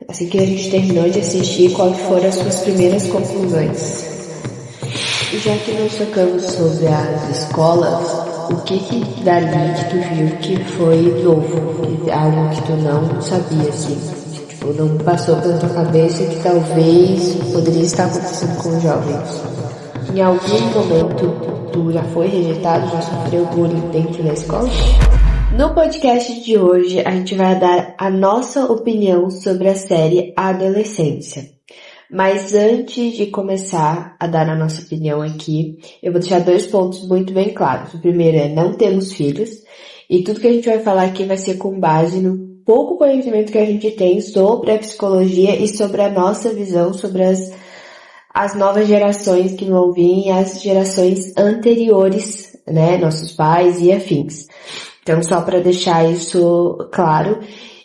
assim que a gente terminou de assistir, quais foram as suas primeiras conclusões? E já que nós tocamos sobre as escolas, o que dali que tu viu que foi novo, algo que tu não sabia, assim, tipo, não passou pela tua cabeça que talvez poderia estar acontecendo com os jovens? Em algum momento tu já foi rejeitado, já sofreu bullying dentro da escola? No podcast de hoje a gente vai dar a nossa opinião sobre a série Adolescência. Mas antes de começar a dar a nossa opinião aqui, eu vou deixar 2 pontos muito bem claros. O primeiro é não temos filhos, e tudo que a gente vai falar aqui vai ser com base no pouco conhecimento que a gente tem sobre a psicologia e sobre a nossa visão sobre as novas gerações que vão vir e as gerações anteriores, né, nossos pais e afins. Então, só para deixar isso claro,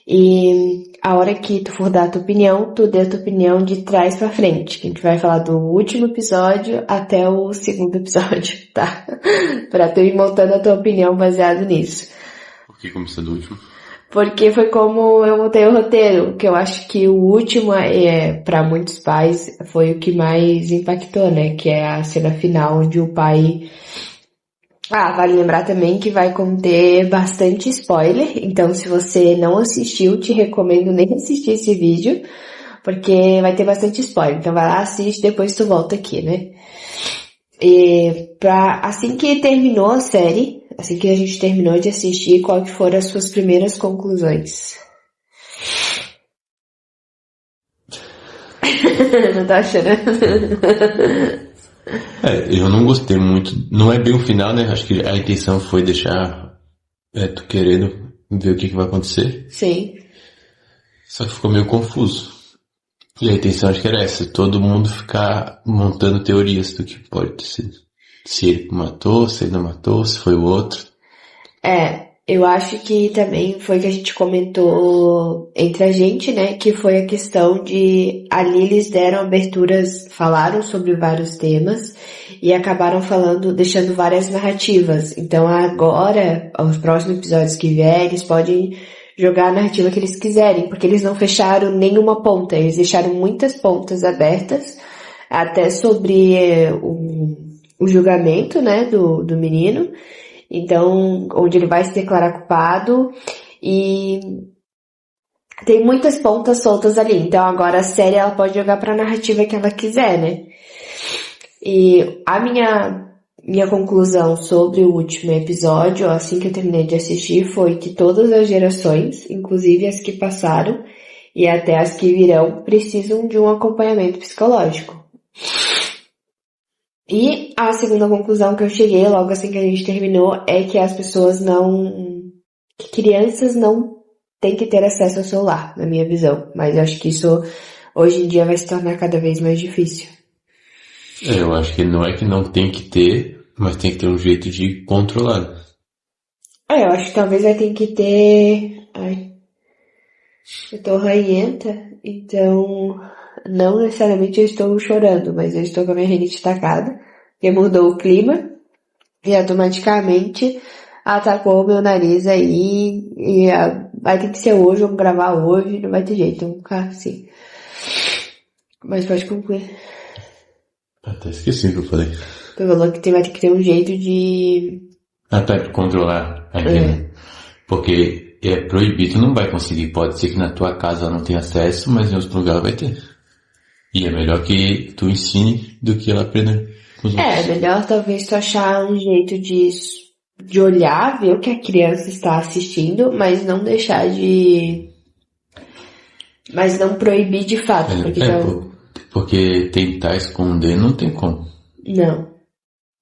e a hora que tu for dar a tua opinião, tu dê a tua opinião de trás pra frente, que a gente vai falar do último episódio até o segundo episódio, tá? Pra tu ir montando a tua opinião baseado nisso. Por que começou do último? Porque foi como eu montei o roteiro, que eu acho que o último, pra muitos pais, foi o que mais impactou, né? Que é a cena final onde o pai... vale lembrar também que vai conter bastante spoiler, então se você não assistiu, te recomendo nem assistir esse vídeo, porque vai ter bastante spoiler. Então vai lá, assiste, depois tu volta aqui, né? E assim que terminou a série, assim que a gente terminou de assistir, qual que foram as suas primeiras conclusões? Não tá chorando? Eu não gostei muito. Não é bem o final, né? Acho que a intenção foi deixar tu querendo ver o que vai acontecer. Sim. Só que ficou meio confuso. E a intenção acho que era essa, todo mundo ficar montando teorias do que pode ter sido. Se ele matou, se ele não matou, se foi o outro. Eu acho que também foi que a gente comentou entre a gente, né, que foi a questão de ali eles deram aberturas, falaram sobre vários temas e acabaram deixando várias narrativas. Então agora, os próximos episódios que vierem, eles podem jogar a narrativa que eles quiserem, porque eles não fecharam nenhuma ponta, eles deixaram muitas pontas abertas, até sobre o julgamento, né, do menino. Então, onde ele vai se declarar culpado, e tem muitas pontas soltas ali. Então agora a série ela pode jogar pra narrativa que ela quiser, né? E a minha conclusão sobre o último episódio, assim que eu terminei de assistir, foi que todas as gerações, inclusive as que passaram e até as que virão, precisam de um acompanhamento psicológico. E a segunda conclusão que eu cheguei logo assim que a gente terminou é que que crianças não têm que ter acesso ao celular, na minha visão. Mas eu acho que isso hoje em dia vai se tornar cada vez mais difícil. Eu acho que não é que não tem que ter, mas tem que ter um jeito de controlar. Eu acho que talvez vai ter que ter... eu tô ranhenta, então... Não necessariamente eu estou chorando, mas eu estou com a minha rinite atacada, porque mudou o clima e automaticamente atacou o meu nariz aí e vai ter que ser hoje, vamos gravar hoje, não vai ter jeito, vamos ficar assim. Mas pode concluir. Até esqueci o que eu falei. Tu falou que vai ter que ter um jeito de... Pra controlar a internet. Porque é proibido, não vai conseguir. Pode ser que na tua casa não tenha acesso, mas em outro lugar vai ter. E é melhor que tu ensine do que ela aprenda com os outros. É melhor talvez tu achar um jeito de olhar, ver o que a criança está assistindo, mas não deixar de... Mas não proibir de fato. Porque tentar esconder não tem como.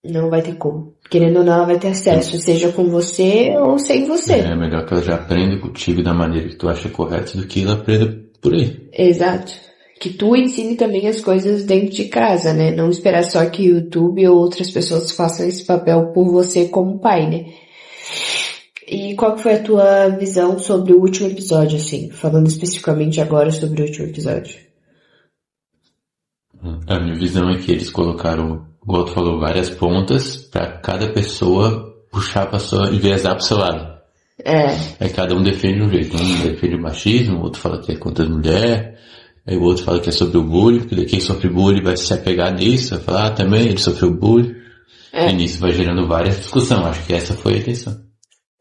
Não vai ter como. Querendo ou não, ela vai ter acesso, seja com você ou sem você. É melhor que ela já aprenda contigo da maneira que tu acha correta do que ela aprenda por aí. Exato. Que tu ensine também as coisas dentro de casa, né? Não esperar só que o YouTube ou outras pessoas façam esse papel por você como pai, né? E qual que foi a tua visão sobre o último episódio, assim? Falando especificamente agora sobre o último episódio. A minha visão é que eles colocaram, o outro falou, várias pontas para cada pessoa puxar para enviesar para o seu lado. Aí cada um defende um jeito. Um defende o machismo, o outro fala que é contra as mulheres, aí o outro fala que é sobre o bullying, porque quem sofre bullying vai se apegar nisso, vai falar, também ele sofreu bullying. E nisso vai gerando várias discussões. Acho que essa foi a intenção.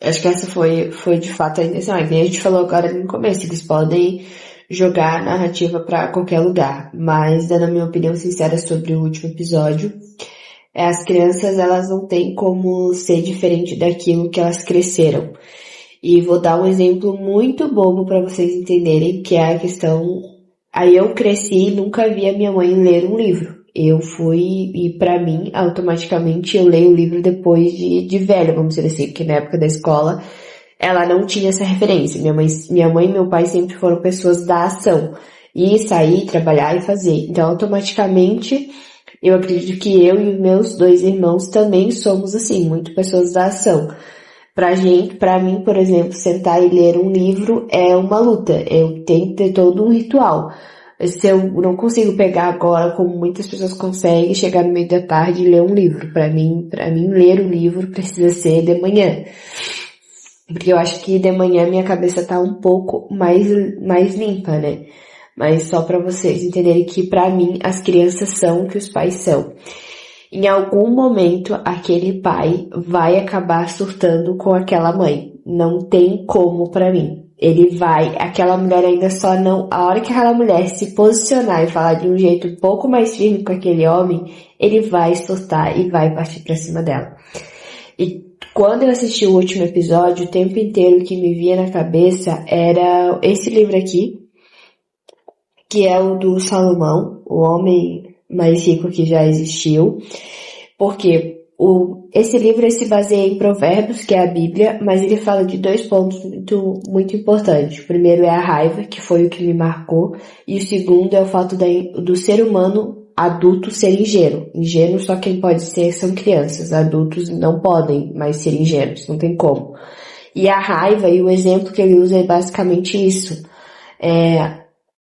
Acho que essa foi de fato a intenção. É que nem a gente falou agora no começo, eles podem jogar a narrativa pra qualquer lugar. Mas, dando a minha opinião sincera sobre o último episódio, as crianças, elas não têm como ser diferente daquilo que elas cresceram. E vou dar um exemplo muito bobo pra vocês entenderem, que é a questão... Aí eu cresci e nunca vi a minha mãe ler um livro. Eu fui, e pra mim, automaticamente, eu leio o livro depois de velha, vamos dizer assim, porque na época da escola, ela não tinha essa referência. Minha mãe e meu pai sempre foram pessoas da ação. Ir, sair, trabalhar e fazer. Então, automaticamente, eu acredito que eu e meus 2 irmãos também somos assim, muito pessoas da ação. Pra mim, por exemplo, sentar e ler um livro é uma luta. Eu tenho que ter todo um ritual. Se eu não consigo pegar agora, como muitas pessoas conseguem, chegar no meio da tarde e ler um livro. Pra mim, ler um livro precisa ser de manhã. Porque eu acho que de manhã minha cabeça tá um pouco mais limpa, né? Mas só pra vocês entenderem que pra mim as crianças são o que os pais são. Em algum momento, aquele pai vai acabar surtando com aquela mãe. Não tem como pra mim. Aquela mulher ainda só não... A hora que aquela mulher se posicionar e falar de um jeito um pouco mais firme com aquele homem, ele vai surtar e vai partir pra cima dela. E quando eu assisti o último episódio, o tempo inteiro que me via na cabeça era esse livro aqui, que é o do Salomão, o homem mais rico que já existiu, porque esse livro se baseia em Provérbios, que é a Bíblia, mas ele fala de 2 pontos muito importantes. O primeiro é a raiva, que foi o que me marcou, e o segundo é o fato do ser humano adulto ser ingênuo. Ingênuo só quem pode ser são crianças, adultos não podem mais ser ingênuos, não tem como. E a raiva, e o exemplo que ele usa é basicamente isso.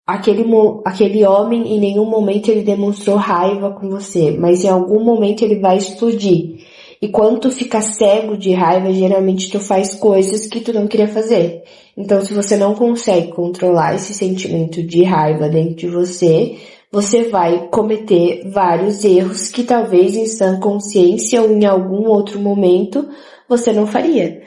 Aquele homem, em nenhum momento ele demonstrou raiva com você, mas em algum momento ele vai explodir. E quando tu fica cego de raiva, geralmente tu faz coisas que tu não queria fazer. Então, se você não consegue controlar esse sentimento de raiva dentro de você, você vai cometer vários erros que talvez em sã consciência ou em algum outro momento você não faria.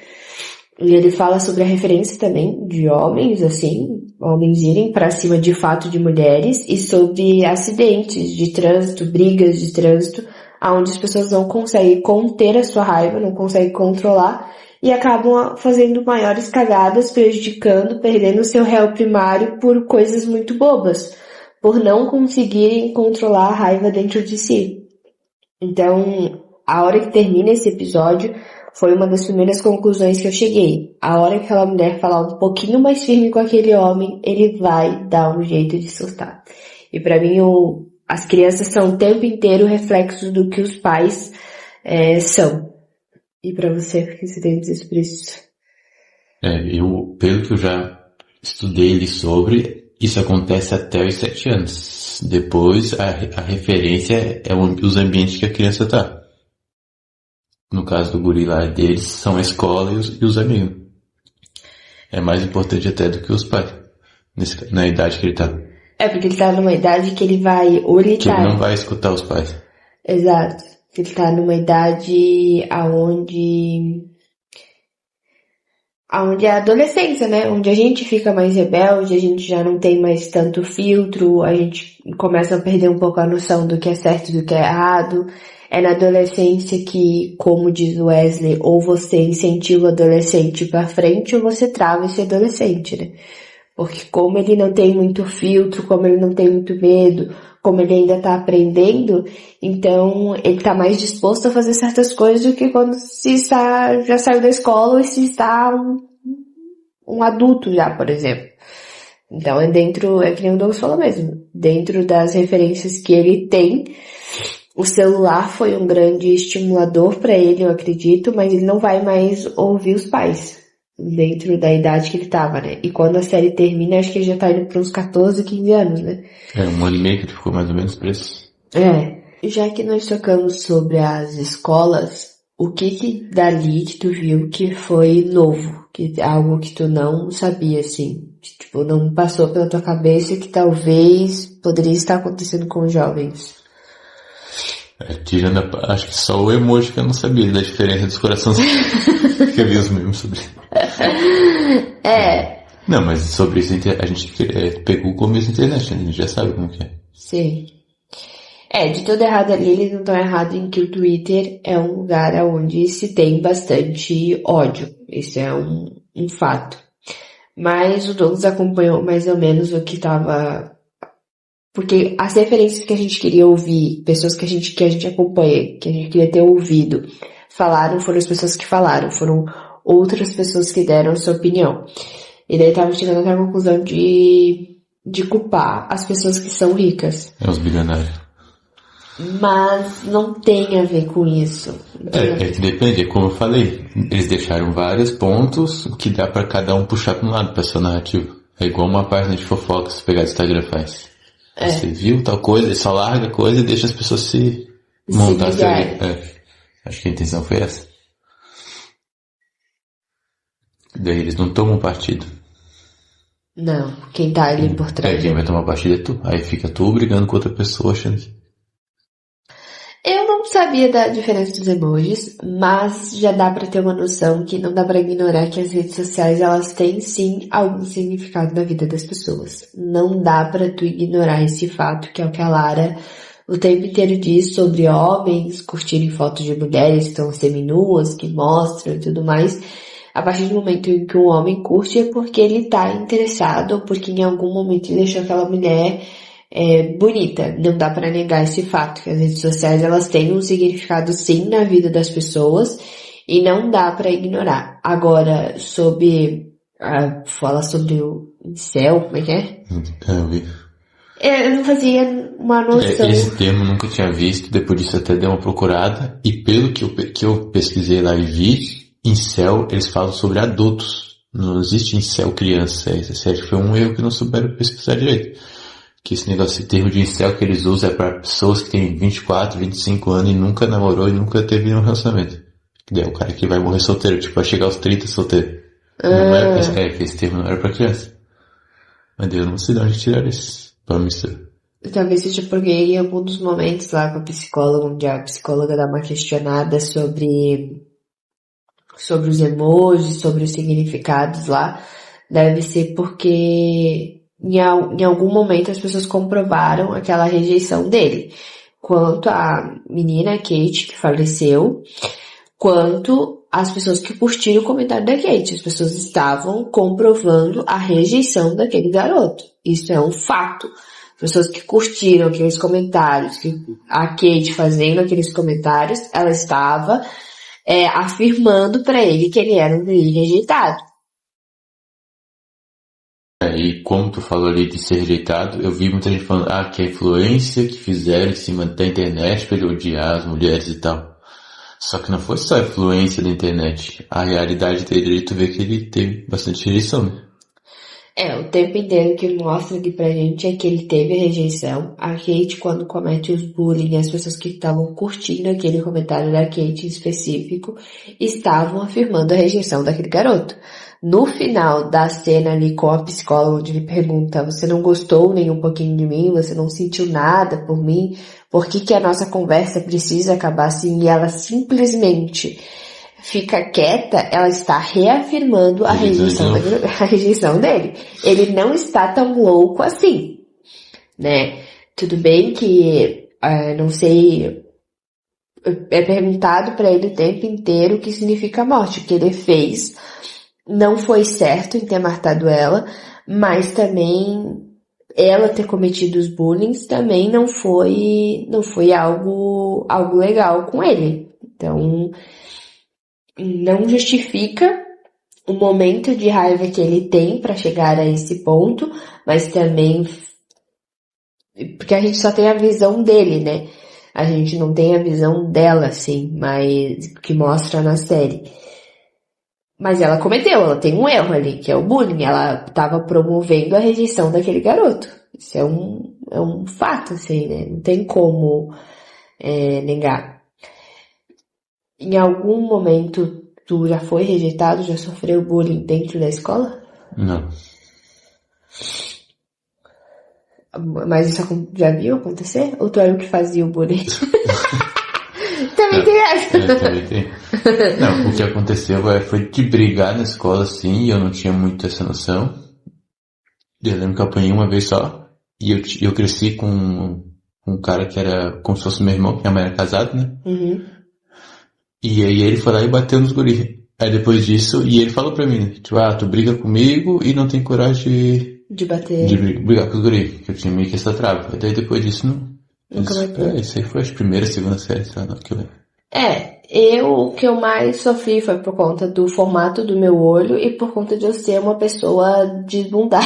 E ele fala sobre a referência também de homens, assim, homens irem pra cima de fato de mulheres, e sobre acidentes de trânsito, brigas de trânsito, onde as pessoas não conseguem conter a sua raiva, não conseguem controlar, e acabam fazendo maiores cagadas, prejudicando, perdendo o seu réu primário por coisas muito bobas, por não conseguirem controlar a raiva dentro de si. Então, a hora que termina esse episódio, foi uma das primeiras conclusões que eu cheguei. A hora que aquela mulher falar um pouquinho mais firme com aquele homem, ele vai dar um jeito de surtar. E pra mim, as crianças são o tempo inteiro reflexos do que os pais são. E pra você, o que você tem a dizer sobre isso? Pelo que eu já estudei ali sobre, isso acontece até os 7 anos. Depois, a referência é os ambientes que a criança tá. No caso do guri lá deles, são a escola e os amigos. É mais importante até do que os pais, na idade que ele tá. Porque ele tá numa idade que ele vai... Que ele não vai escutar os pais. Exato. Ele tá numa idade aonde é a adolescência, né? Onde a gente fica mais rebelde, a gente já não tem mais tanto filtro, a gente começa a perder um pouco a noção do que é certo e do que é errado. É na adolescência que, como diz o Wesley, ou você incentiva o adolescente pra frente ou você trava esse adolescente, né? Porque como ele não tem muito filtro, como ele não tem muito medo, como ele ainda tá aprendendo, então ele tá mais disposto a fazer certas coisas do que quando já saiu da escola ou se está um adulto já, por exemplo. Então é que nem o Douglas falou mesmo, dentro das referências que ele tem, o celular foi um grande estimulador para ele, eu acredito, mas ele não vai mais ouvir os pais dentro da idade que ele tava, né? E quando a série termina, acho que ele já tá indo para uns 14, 15 anos, né? 1 ano e meio que ele ficou mais ou menos preso. Já que nós tocamos sobre as escolas, o que dali que tu viu que foi novo, que algo que tu não sabia, assim, tipo, não passou pela tua cabeça que talvez poderia estar acontecendo com os jovens? Tirando acho que só o emoji que eu não sabia da diferença dos corações. Que eu vi os memes sobre isso. Não, mas sobre isso a gente pegou o começo da internet, né? A gente já sabe como que é. Sim. De todo errado ali, eles não estão errados em que o Twitter é um lugar onde se tem bastante ódio. Isso é um fato. Mas o Douglas acompanhou mais ou menos o que tava... Porque as referências que a gente queria ouvir, pessoas que a gente acompanha, que a gente queria ter ouvido, foram as pessoas que falaram, foram outras pessoas que deram sua opinião. E daí tava chegando até a conclusão de culpar as pessoas que são ricas. É os bilionários. Mas não tem a ver com isso. É que depende, é como eu falei. Eles deixaram vários pontos que dá pra cada um puxar pra um lado, pra sua narrativa. É igual uma página de fofoca, se pegar do Instagram faz. Você viu tal coisa, ele só larga a coisa e deixa as pessoas se montar a teoria. Acho que a intenção foi essa. Daí eles não tomam partido. Não, quem tá ali por trás. Quem vai tomar partido é tu. Aí fica tu brigando com outra pessoa achando que... Eu não sabia da diferença dos emojis, mas já dá pra ter uma noção que não dá pra ignorar que as redes sociais, elas têm sim algum significado na vida das pessoas. Não dá pra tu ignorar esse fato, que é o que a Lara o tempo inteiro diz sobre homens curtirem fotos de mulheres que estão seminuas, que mostram e tudo mais. A partir do momento em que um homem curte é porque ele tá interessado ou porque em algum momento ele deixou aquela mulher bonita. Não dá pra negar esse fato, que as redes sociais elas têm um significado sim na vida das pessoas e não dá pra ignorar. Agora, fala sobre o incel, como é que é? Eu vi. Eu não fazia uma noção. Esse termo eu nunca tinha visto, depois disso até dei uma procurada, e pelo que eu pesquisei lá e vi, incel, eles falam sobre adultos. Não existe incel criança. Esse acho que foi um erro que não souberam pesquisar direito. Que esse negócio, esse termo de incel que eles usam é para pessoas que têm 24, 25 anos e nunca namorou e nunca teve nenhum relacionamento. Que daí é o cara que vai morrer solteiro, tipo, vai chegar aos 30 solteiro. Não era, que esse termo não era pra criança. Mas daí eu não sei de onde tiraram esse pra mistura. Talvez seja porque em algum dos momentos lá com a psicóloga, onde a psicóloga dá uma questionada sobre os emojis, sobre os significados lá, deve ser porque em algum momento as pessoas comprovaram aquela rejeição dele. Quanto a menina Kate, que faleceu, quanto as pessoas que curtiram o comentário da Kate. As pessoas estavam comprovando a rejeição daquele garoto. Isso é um fato. Pessoas que curtiram aqueles comentários, que a Kate fazendo aqueles comentários, ela estava afirmando para ele que ele era um menino rejeitado. E como tu falou ali de ser rejeitado, eu vi muita gente falando, que a influência que fizeram em cima da internet pra ele odiar as mulheres e tal. Só que não foi só a influência da internet. A realidade dele, tu vê que ele teve bastante rejeição, né? O tempo inteiro que mostra aqui pra gente é que ele teve rejeição. A Kate, quando comete os bullying, as pessoas que estavam curtindo aquele comentário da Kate em específico, estavam afirmando a rejeição daquele garoto. No final da cena ali com a psicóloga, onde ele pergunta, você não gostou nem um pouquinho de mim? Você não sentiu nada por mim? Por que a nossa conversa precisa acabar assim? E ela simplesmente fica quieta, ela está reafirmando a rejeição dele. Ele não está tão louco assim, né? Tudo bem que, não sei, é perguntado para ele o tempo inteiro o que significa morte. O que ele fez não foi certo em ter matado ela, mas também ela ter cometido os bullying também não foi algo legal com ele. Então, não justifica o momento de raiva que ele tem para chegar a esse ponto, mas também porque a gente só tem a visão dele, né? A gente não tem a visão dela, assim, mas que mostra na série. Mas ela ela tem um erro ali, que é o bullying. Ela estava promovendo a rejeição daquele garoto. Isso é um fato, assim, né? Não tem como negar. Em algum momento tu já foi rejeitado, já sofreu bullying dentro da escola? Não. Mas isso já viu acontecer? Ou tu era o que fazia o bullying? Também Não, tem essa. também tem. Não, o que aconteceu foi de brigar na escola, assim, e eu não tinha muito essa noção. Eu lembro que eu apanhei uma vez só, e eu cresci com um cara que era como se fosse meu irmão, que minha mãe era casada, né? Uhum. E aí ele foi lá e bateu nos guris. Aí depois disso, e ele falou pra mim, né? Tipo, tu briga comigo e não tem coragem De de bater. brigar com os guris, que eu tinha meio que essa trava. E daí depois disso, não. Nunca mais foi. Isso aí foi a primeira, segunda série, sei lá, não, que eu lembro. O que eu mais sofri foi por conta do formato do meu olho e por conta de eu ser uma pessoa desbundada.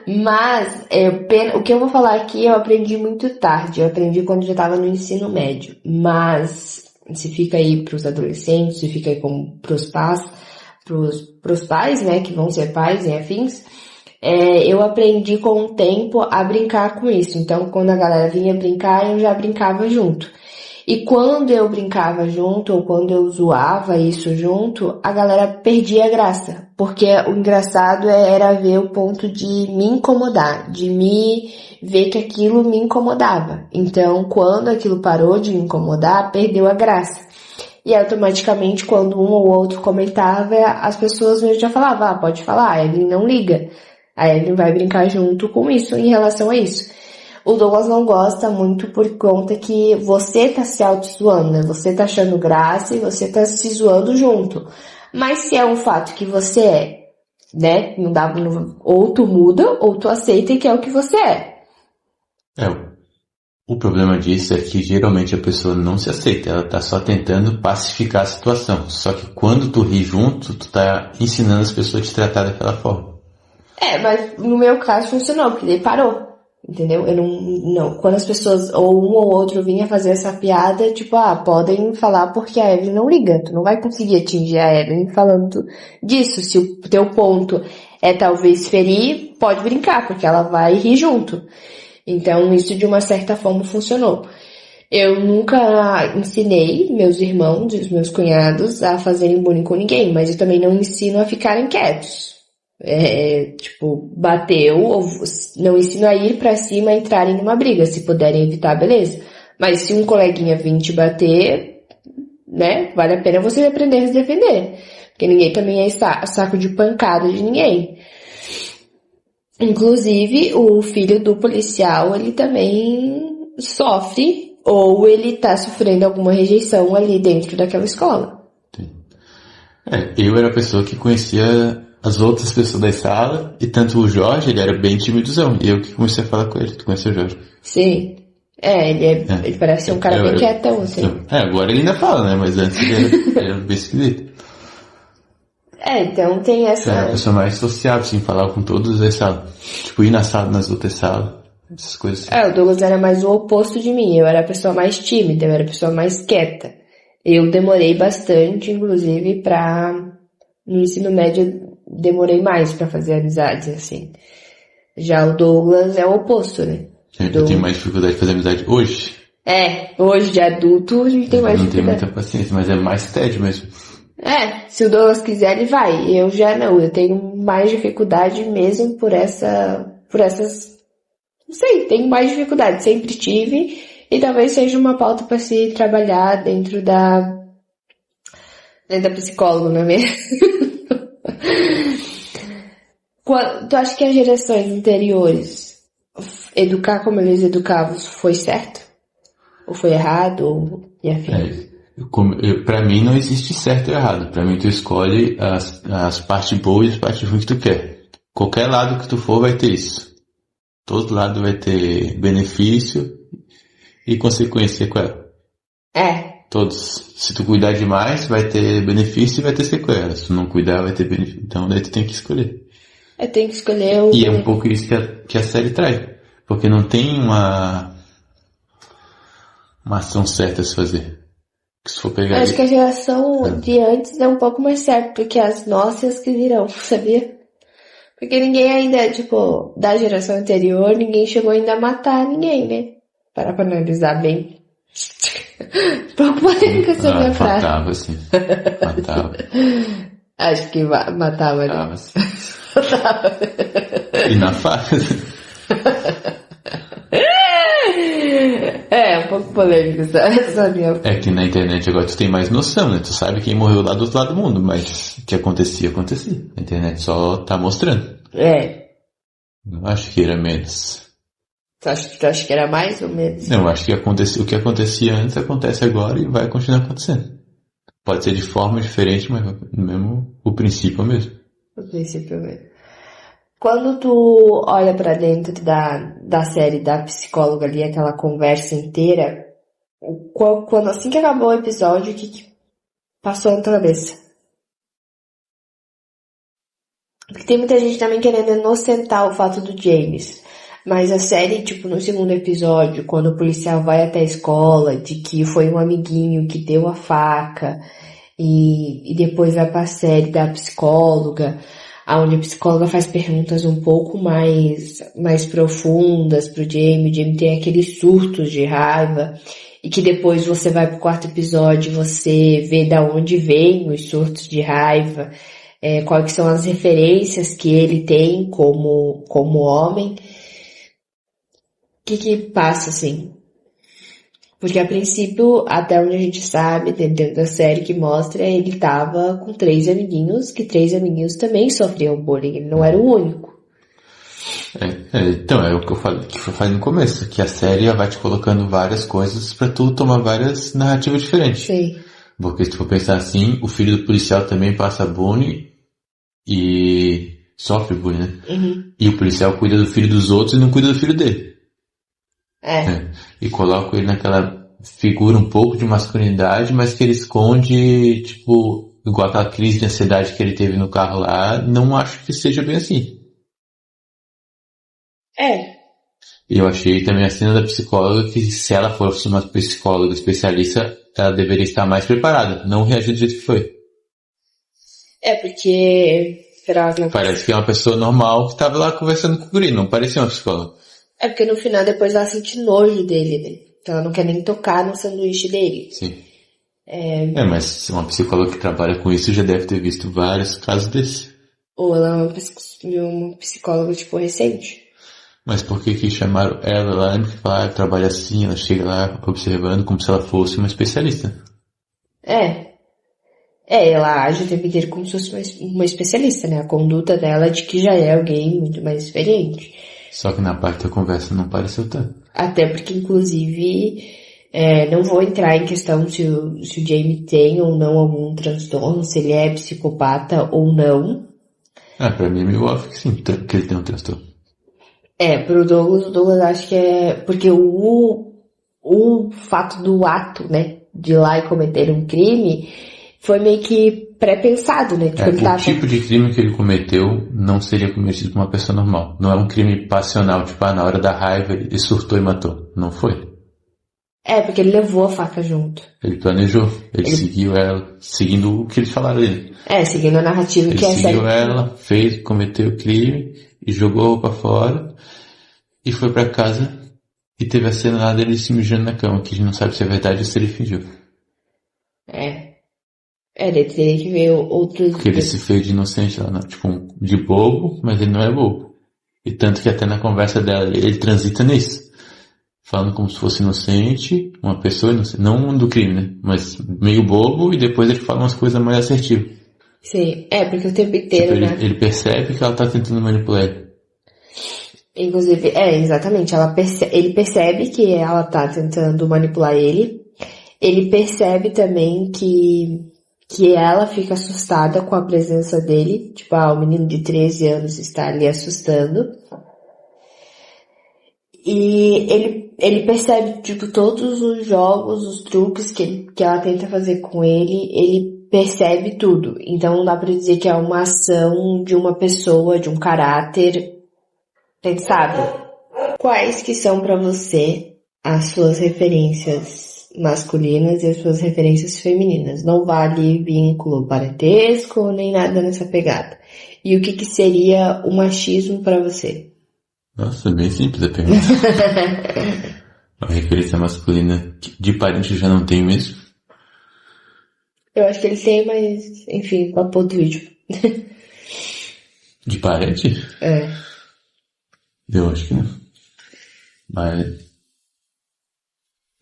Mas, o que eu vou falar aqui eu aprendi muito tarde. Eu aprendi quando já estava no ensino médio. Mas, se fica aí pros adolescentes, se fica aí pros pais, né, que vão ser pais e afins, eu aprendi com o tempo a brincar com isso. Então, quando a galera vinha brincar, eu já brincava junto. E quando eu brincava junto, ou quando eu zoava isso junto, a galera perdia a graça. Porque o engraçado era ver o ponto de me incomodar, de me ver que aquilo me incomodava. Então, quando aquilo parou de me incomodar, perdeu a graça. E automaticamente, quando um ou outro comentava, as pessoas mesmo já falavam, pode falar, a Evelyn não liga. A Evelyn vai brincar junto com isso, em relação a isso. O Douglas não gosta muito por conta que você tá se auto-zoando, né? Você tá achando graça e você tá se zoando junto. Mas se é um fato que você né? Ou tu muda, ou tu aceita que é o que você é. O problema disso é que geralmente a pessoa não se aceita, ela tá só tentando pacificar a situação. Só que quando tu ri junto, tu tá ensinando as pessoas a te tratar daquela forma. Mas no meu caso funcionou, porque ele parou. Entendeu? Eu não. Quando as pessoas, ou um ou outro vinha fazer essa piada, tipo, podem falar porque a Evelyn não liga. Tu não vai conseguir atingir a Evelyn falando disso. Se o teu ponto é talvez ferir, pode brincar, porque ela vai rir junto. Então, isso de uma certa forma funcionou. Eu nunca ensinei meus irmãos e os meus cunhados a fazerem bullying com ninguém, mas eu também não ensino a ficarem quietos. Bateu, ou não ensino a ir pra cima, a entrarem numa briga. Se puderem evitar, beleza. Mas se um coleguinha vir te bater, né, vale a pena você aprender a se defender. Porque ninguém também é saco de pancada de ninguém. Inclusive, o filho do policial, ele também sofre, ou ele tá sofrendo alguma rejeição ali dentro daquela escola. Eu era a pessoa que conhecia as outras pessoas da sala, e tanto o Jorge, ele era bem timidozão, e eu que comecei a falar com ele. Tu conheceu o Jorge? Sim. Ele parece ser um cara bem quietão, assim. Agora ele ainda fala, né? Mas antes ele era bem esquisito. Então tem essa... Era a pessoa mais sociável, assim, falava com todos as salas. Tipo, ir na sala, nas outras salas, essas coisas assim. O Douglas era mais o oposto de mim. Eu era a pessoa mais tímida, eu era a pessoa mais quieta. Eu demorei bastante, inclusive, no ensino médio, demorei mais pra fazer amizades, assim. Já o Douglas é o oposto, né? Eu tenho mais dificuldade de fazer amizade hoje. Hoje de adulto a gente tem mais dificuldade. Não tenho muita paciência, mas é mais tédio mesmo. Se o Douglas quiser, ele vai. Eu já não, eu tenho mais dificuldade mesmo por essas... Não sei, tenho mais dificuldade, sempre tive. E talvez seja uma pauta para se trabalhar dentro da psicóloga, não é mesmo? Tu acha que as gerações anteriores, educar como eles educavam, foi certo? Ou foi errado? E afim? Pra mim não existe certo ou errado. Pra mim tu escolhe as partes boas e as partes ruins que tu quer. Qualquer lado que tu for vai ter isso. Todo lado vai ter benefício e consequência com ela. Todos. Se tu cuidar demais, vai ter benefício e vai ter sequela. Se tu não cuidar, vai ter benefício. Então daí tu tem que escolher. Tem que escolher E é um pouco isso que a série traz. Porque não tem uma ação certa a se fazer. Se for pegar acho que a geração de antes é um pouco mais certa do que as nossas que virão, sabia? Porque ninguém ainda, da geração anterior, ninguém chegou ainda a matar ninguém, né? Para analisar bem. Pouco polêmica essa minha frase. Matava, sim. Matava. Acho que matava, né? Matava, sim. E na fase. Um pouco polêmico essa minha frase. É que na internet agora tu tem mais noção, né? Tu sabe quem morreu lá do outro lado do mundo, mas o que acontecia, acontecia. A internet só tá mostrando. Não acho que era menos. Tu acha que era mais ou menos? Não, eu acho que o que acontecia antes acontece agora e vai continuar acontecendo. Pode ser de forma diferente, mas mesmo o princípio é o mesmo. O princípio mesmo. Quando tu olha pra dentro da série da psicóloga ali, aquela conversa inteira, quando assim que acabou o episódio, o que passou na tua cabeça? Porque tem muita gente também querendo inocentar o fato do James. Mas a série, tipo, no segundo episódio, quando o policial vai até a escola, de que foi um amiguinho que deu a faca, e depois vai pra série da psicóloga, onde a psicóloga faz perguntas um pouco mais profundas pro Jamie. O Jamie tem aqueles surtos de raiva, e que depois você vai pro quarto episódio e você vê da onde vem os surtos de raiva, quais são as referências que ele tem como homem. O que passa, assim? Porque a princípio, até onde a gente sabe, dentro da série que mostra, ele tava com 3 amiguinhos, que 3 amiguinhos também sofriam bullying, ele não era o único. Então, é o que eu falei no começo, que a série vai te colocando várias coisas pra tu tomar várias narrativas diferentes. Sim. Porque se tu for pensar assim, o filho do policial também passa bullying e sofre bullying, né? Uhum. E o policial cuida do filho dos outros e não cuida do filho dele. E coloca ele naquela figura um pouco de masculinidade, mas que ele esconde, tipo, igual aquela crise de ansiedade que ele teve no carro lá, não acho que seja bem assim. E eu achei também a cena da psicóloga que, se ela fosse uma psicóloga especialista, ela deveria estar mais preparada, não reagir do jeito que foi. Porque... Parece que é uma pessoa normal que estava lá conversando com o guri, não parecia uma psicóloga. Porque no final depois ela sente nojo dele, né? Então ela não quer nem tocar no sanduíche dele. Sim. Mas uma psicóloga que trabalha com isso já deve ter visto vários casos desses. Ou ela é uma psicóloga, tipo, recente. Mas por que chamaram ela lá e falaram, trabalha assim, ela chega lá observando como se ela fosse uma especialista? Ela age o tempo inteiro como se fosse uma especialista, né? A conduta dela é de que já é alguém muito mais experiente. Só que na parte da conversa não pareceu tanto. Até porque, inclusive, não vou entrar em questão se o Jamie tem ou não algum transtorno, se ele é psicopata ou não. Pra mim é meio óbvio que sim, que ele tem um transtorno. Pro Douglas, o Douglas acha que é porque o fato do ato, né, de ir lá e cometer um crime foi meio que pré-pensado, né? O tipo de crime que ele cometeu não seria cometido por uma pessoa normal. Não é um crime passional, tipo, na hora da raiva ele surtou e matou. Não foi. Porque ele levou a faca junto. Ele planejou. Ele seguiu ela, seguindo o que eles falaram dele. Seguindo a narrativa ele que é sério. Ele seguiu ela, cometeu o crime e jogou a roupa fora e foi pra casa e teve a cena lá dele se mijando na cama, que a gente não sabe se é verdade ou se ele fingiu. Ele teria que ver outros... Porque ele se fez de inocente lá, tipo, de bobo, mas ele não é bobo. E tanto que até na conversa dela, ele transita nisso. Falando como se fosse inocente, uma pessoa inocente, não do crime, né? Mas meio bobo, e depois ele fala umas coisas mais assertivas. Sim, porque o tempo inteiro, tipo, né? Ele percebe que ela tá tentando manipular ele. Inclusive, exatamente, ele percebe que ela tá tentando manipular ele. Ele percebe também que ela fica assustada com a presença dele. Tipo, o menino de 13 anos está ali assustando. E ele percebe, tipo, todos os jogos, os truques que ela tenta fazer com ele percebe tudo. Então não dá pra dizer que é uma ação de uma pessoa, de um caráter pensado. Quais que são pra você as suas referências masculinas e as suas referências femininas? Não vale vínculo parentesco nem nada nessa pegada. E o que seria o machismo pra você? Nossa, bem simples a pergunta. A referência masculina de parente eu já não tenho mesmo. Eu acho que ele tem, mas, enfim, papo outro vídeo. De parente? É. Eu acho que não. Mas...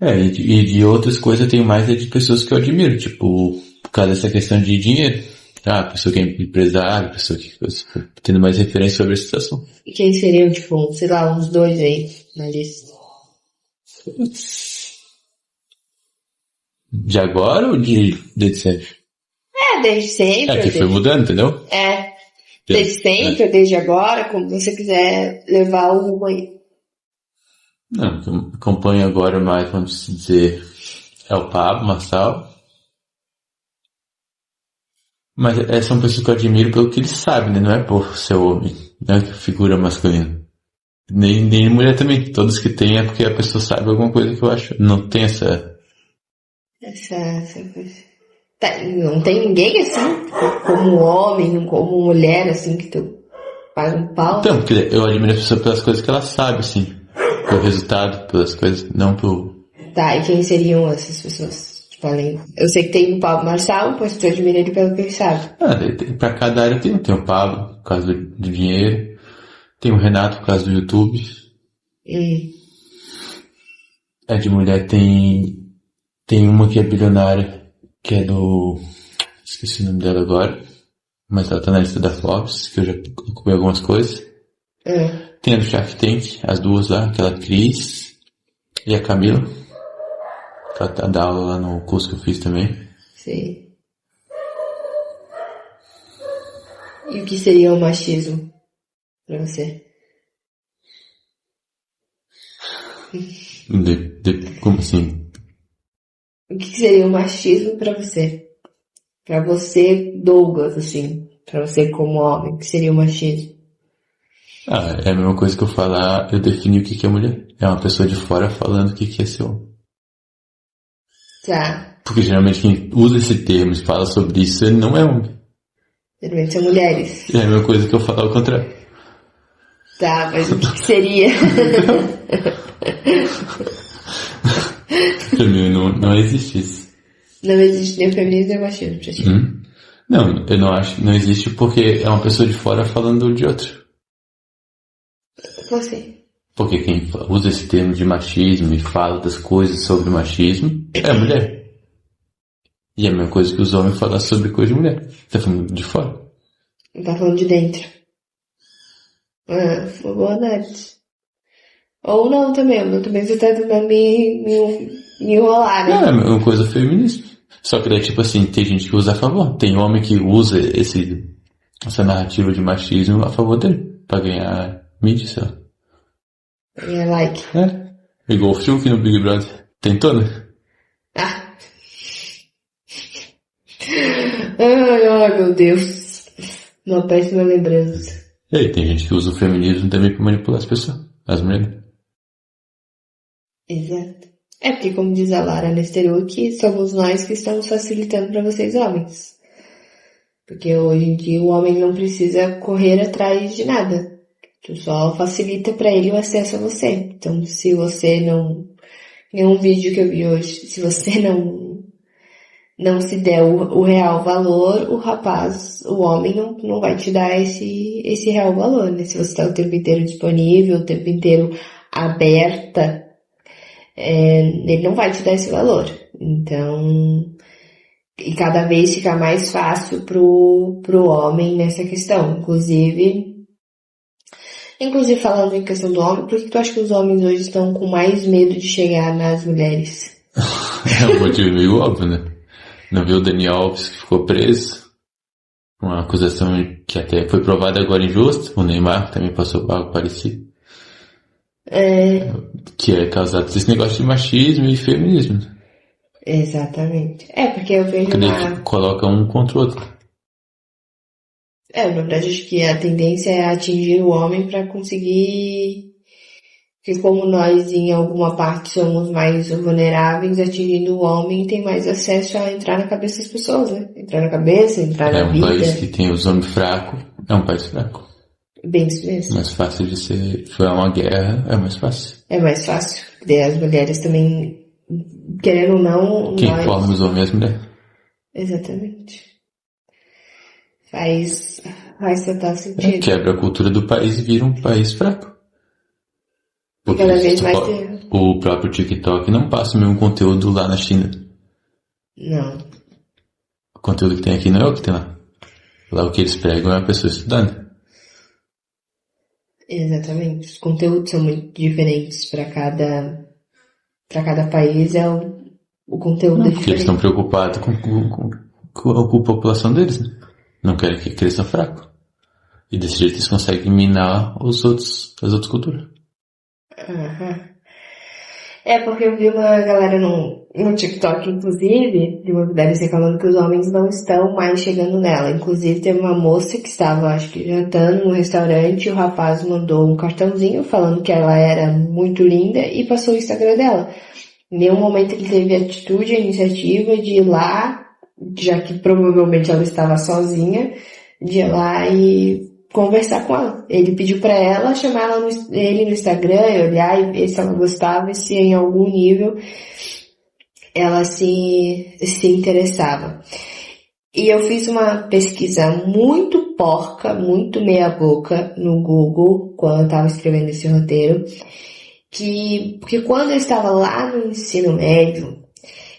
e de outras coisas eu tenho mais de pessoas que eu admiro, tipo, por causa dessa questão de dinheiro. Ah, pessoa que é empresária, pessoa que... tendo mais referência sobre essa situação. E quem seriam, tipo, sei lá, uns 2 aí na lista? De agora ou de sempre? Desde sempre. É, que foi mudando, entendeu? Desde sempre, desde agora, como você quiser levar o rumo aí. Não, o que eu acompanho agora mais, vamos dizer, é o Pablo Marçal. Mas são pessoas que eu admiro pelo que eles sabem, né? Não é por ser homem, não é figura masculina. Nem mulher também. Todos que tem é porque a pessoa sabe alguma coisa que eu acho. Não tem essa coisa. Não tem ninguém assim, como homem, como mulher, assim, que tu paga um pau? Então, porque eu admiro a pessoa pelas coisas que ela sabe, assim. Pelo resultado, pelas coisas, não pelo... Tá, e quem seriam essas pessoas? Tipo, além... Eu sei que tem o Pablo Marçal, mas tu admira ele pelo que ele sabe. Pra cada área tem o Pablo, por causa do dinheiro. Tem o Renato, por causa do YouTube. De mulher tem uma que é bilionária, que é do... Esqueci o nome dela agora. Mas ela tá na lista da Forbes, que eu já ocupei algumas coisas. Tem a do Shark Tank, as duas lá, aquela Cris e a Camila. Que ela dá aula lá no curso que eu fiz também. Sim. E o que seria o machismo pra você? Como assim? O que seria o machismo pra você? Pra você, Douglas, assim. Pra você como homem, o que seria o machismo? É a mesma coisa que eu falar, eu defini o que é mulher. É uma pessoa de fora falando o que é ser homem. Tá. Porque geralmente quem usa esse termo e fala sobre isso não é homem. Geralmente são mulheres. É a mesma coisa que eu falar o contrário. Tá, mas o que seria? Pra mim não existe isso. Não existe nem o feminismo nem o machismo pra ti. Não, eu não acho, não existe porque é uma pessoa de fora falando de outra. Você. Porque quem usa esse termo de machismo e fala das coisas sobre machismo é a mulher. E é a mesma coisa que os homens falam sobre coisa de mulher. Tá falando de fora. Não tá falando de dentro. Uma boa análise. Ou não também, você tá tentando me enrolar, né? É a mesma coisa feminista. Só que daí, tipo assim, tem gente que usa a favor. Tem homem que usa essa narrativa de machismo a favor dele. Pra ganhar mídia, sei lá. É like. Igual o Fiuk no Big Brother. Tentou, né? Ai, meu Deus. Uma péssima lembrança. E aí, tem gente que usa o feminismo também pra manipular as pessoas. As mulheres. Exato. É porque, como diz a Lara Nesterou, que somos nós que estamos facilitando para vocês homens. Porque hoje em dia o homem não precisa correr atrás de nada. Tu só facilita para ele o acesso a você. Então, se você não... Nenhum vídeo que eu vi hoje, se você não se der o real valor, o homem não vai te dar esse real valor, né? Se você está o tempo inteiro disponível, o tempo inteiro aberta, ele não vai te dar esse valor. Então, e cada vez fica mais fácil pro homem nessa questão. Inclusive falando em questão do homem, por que tu acha que os homens hoje estão com mais medo de chegar nas mulheres? É um motivo meio óbvio, né? Não viu o Daniel Alves que ficou preso? Uma acusação que até foi provada agora injusta. O Neymar também passou por algo parecido. Que é causado por esse negócio de machismo e feminismo. Exatamente. Porque eu vejo que coloca um contra o outro. Na verdade, acho que a tendência é atingir o homem para conseguir... Porque como nós em alguma parte somos mais vulneráveis, atingindo o homem tem mais acesso a entrar na cabeça das pessoas, né? Entrar na cabeça, entrar na vida. É um país que tem os homens fracos, é um país fraco. Bem isso mesmo. Mais fácil de ser. Foi uma guerra, é mais fácil. É mais fácil. Daí as mulheres também, querendo ou não, Quem nós... forma os homens é as mulheres. Exatamente. Faz total sentido. Quebra a cultura do país e vira um país fraco. E Porque cada vez mais tem... o próprio TikTok não passa o mesmo conteúdo lá na China. Não. O conteúdo que tem aqui não é o que tem lá. Lá o que eles pregam é a pessoa estudando. Exatamente. Os conteúdos são muito diferentes para cada país, o conteúdo é Porque eles diferente. estão preocupados com a população deles, né? Não querem que cresça fraco. E desse jeito eles conseguem minar as outras culturas. Aham. É, porque eu vi uma galera no TikTok, inclusive, de uma mulher reclamando que os homens não estão mais chegando nela. Inclusive, teve uma moça que estava, acho que jantando no restaurante, e o rapaz mandou um cartãozinho falando que ela era muito linda e passou o Instagram dela. Em nenhum momento ele teve a atitude, a iniciativa de ir lá, já que provavelmente ela estava sozinha, de ir lá e conversar com ela. Ele pediu pra ela chamar ele no Instagram e olhar e ver se ela gostava e se em algum nível ela se interessava. E eu fiz uma pesquisa muito porca, muito meia boca no Google quando eu estava escrevendo esse roteiro, porque quando eu estava lá no ensino médio,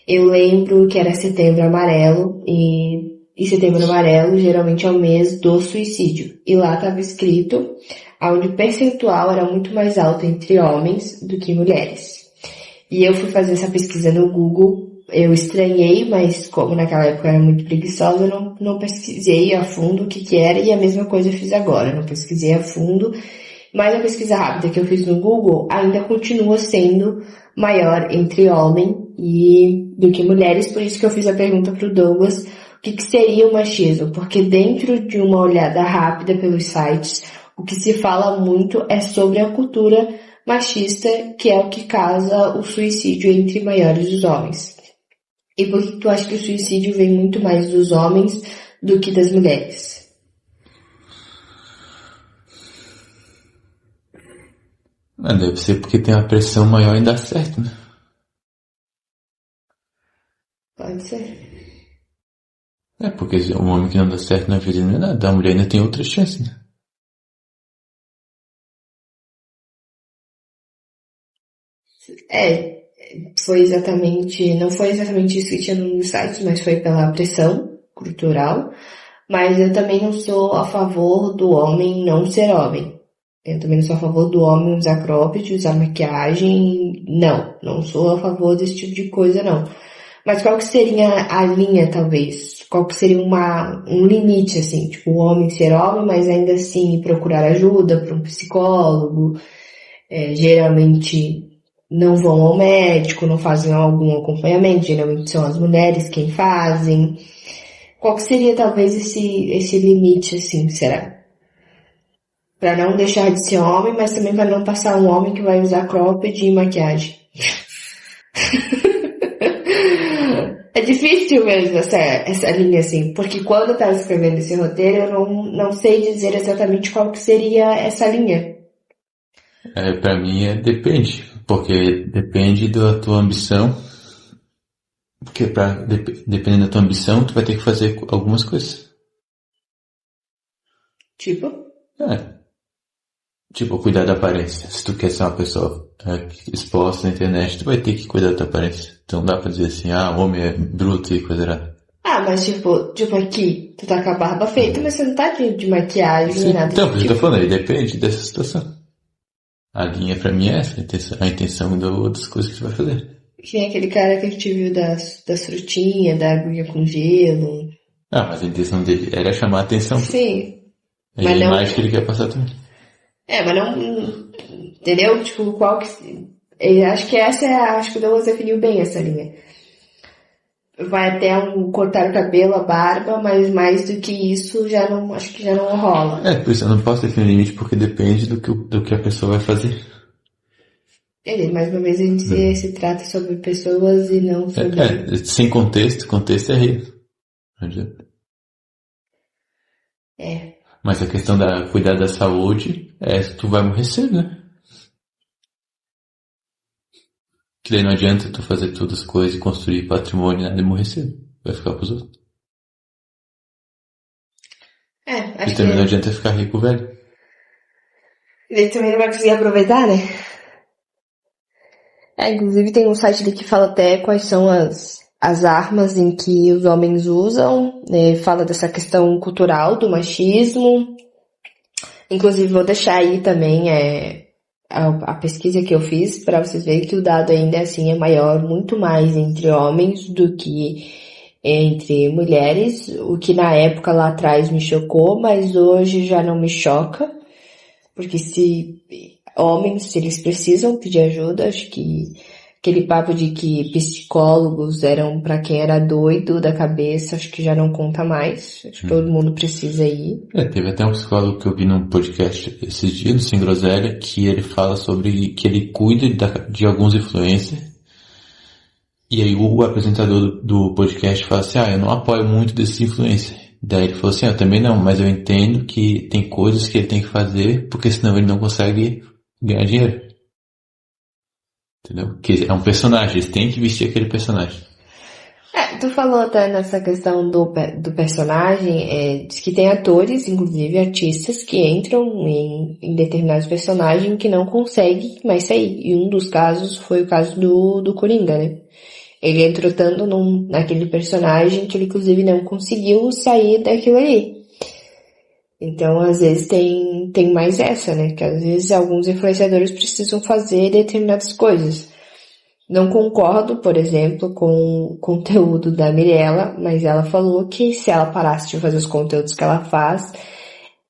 eu lembro que era Setembro Amarelo e Setembro Amarelo geralmente é o mês do suicídio. E lá estava escrito onde o percentual era muito mais alto entre homens do que mulheres. E eu fui fazer essa pesquisa no Google. Eu estranhei, mas como naquela época eu era muito preguiçosa, eu não pesquisei a fundo o que era, e a mesma coisa eu fiz agora. Eu não pesquisei a fundo, mas a pesquisa rápida que eu fiz no Google ainda continua sendo maior entre homem do que mulheres, por isso que eu fiz a pergunta para o Douglas, o que seria o machismo? Porque dentro de uma olhada rápida pelos sites, o que se fala muito é sobre a cultura machista, que é o que causa o suicídio entre maiores dos homens. E por que tu acha que o suicídio vem muito mais dos homens do que das mulheres? Deve ser porque tem uma pressão maior em dar certo, né? Pode ser. Porque um homem que não dá certo na vida não é nada, a mulher ainda tem outra chance, né? Não foi exatamente isso que tinha no site, mas foi pela pressão cultural. Mas eu também não sou a favor do homem não ser homem. Eu também não sou a favor do homem usar cropped, usar maquiagem. Não sou a favor desse tipo de coisa, não. Mas qual que seria a linha, talvez? Qual que seria um limite, assim? Tipo, o homem ser homem, mas ainda assim procurar ajuda para um psicólogo. Geralmente não vão ao médico, não fazem algum acompanhamento. Geralmente são as mulheres quem fazem. Qual que seria, talvez, esse limite, assim, será? Pra não deixar de ser homem, mas também pra não passar um homem que vai usar cropped e maquiagem. É difícil mesmo essa linha, assim, porque quando eu tava escrevendo esse roteiro, eu não sei dizer exatamente qual que seria essa linha. Pra mim depende, porque depende da tua ambição. Porque dependendo da tua ambição, tu vai ter que fazer algumas coisas. Tipo? Tipo, cuidar da aparência. Se tu quer ser uma pessoa exposta na internet, tu vai ter que cuidar da tua aparência. Então não dá pra dizer assim, homem é bruto e coisa errada. Mas tipo aqui, tu tá com a barba feita, mas você não tá de maquiagem nem nada. Então, por isso que eu tô falando, aí depende dessa situação. A linha pra mim é essa, a intenção das coisas que tu vai fazer. Que nem aquele cara que a gente viu das frutinhas, da aguinha com gelo. Mas a intenção dele era chamar a atenção. Sim. É a imagem que ele quer passar também. Mas não... Entendeu? Tipo, qual que... Eu acho que acho que o Douglas definiu bem essa linha. Vai até cortar o cabelo, a barba, mas mais do que isso, acho que já não rola. Por isso eu não posso definir limite, porque depende do que a pessoa vai fazer. Mais uma vez a gente se trata sobre pessoas e não sobre... Sem contexto é rei. Não adianta. Mas a questão da cuidar da saúde tu vai morrer cedo, né? Que daí não adianta tu fazer todas as coisas e construir patrimônio e morrer cedo. Vai ficar pros outros. Acho E também não que adianta ficar rico velho. ele também não vai conseguir aproveitar, né? Inclusive tem um site ali que fala até quais são as armas em que os homens usam, né? Fala dessa questão cultural do machismo. Inclusive vou deixar aí também a pesquisa que eu fiz para vocês verem que o dado ainda assim é maior, muito mais entre homens do que entre mulheres, o que na época lá atrás me chocou, mas hoje já não me choca, porque se homens, se eles precisam pedir ajuda, acho que aquele papo de que psicólogos eram para quem era doido da cabeça, acho que já não conta mais, acho que todo mundo precisa ir. Teve até um psicólogo que eu vi num podcast esses dias, no Sem Groselha, que ele fala sobre que ele cuida de alguns influencers. E aí o apresentador do podcast fala assim, eu não apoio muito desses influencers. Daí ele falou assim, eu também não, mas eu entendo que tem coisas que ele tem que fazer, porque senão ele não consegue ganhar dinheiro. Entendeu? Que é um personagem, eles têm que vestir aquele personagem. Tu falou até nessa questão do personagem, diz que tem atores, inclusive artistas, que entram em determinados personagens que não conseguem mais sair. E um dos casos foi o caso do Coringa, né? Ele entrou tanto naquele personagem que ele inclusive não conseguiu sair daquilo ali. Então, às vezes tem mais essa, né? Que às vezes alguns influenciadores precisam fazer determinadas coisas. Não concordo, por exemplo, com o conteúdo da Mirella, mas ela falou que se ela parasse de fazer os conteúdos que ela faz,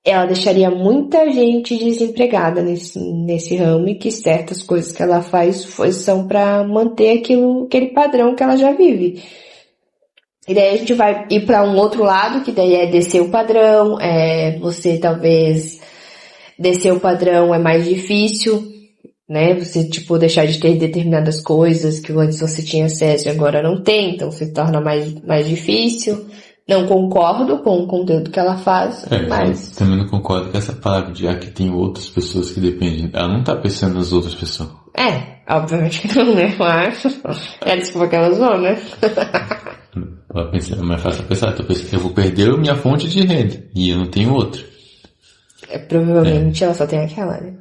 ela deixaria muita gente desempregada nesse ramo e que certas coisas que ela faz são para manter aquele padrão que ela já vive. E daí a gente vai ir para um outro lado, que daí é descer o padrão, você talvez descer o padrão é mais difícil, né? Você, deixar de ter determinadas coisas que antes você tinha acesso e agora não tem, então se torna mais difícil. Não concordo com o conteúdo que ela faz, mas... Eu também não concordo com essa palavra de que tem outras pessoas que dependem. Ela não tá pensando nas outras pessoas. Obviamente que não, né? Mas é a desculpa que ela usou, né? Ela pensa, é mais fácil pensar, eu vou perder minha fonte de renda e eu não tenho outra. Provavelmente ela só tem aquela, né?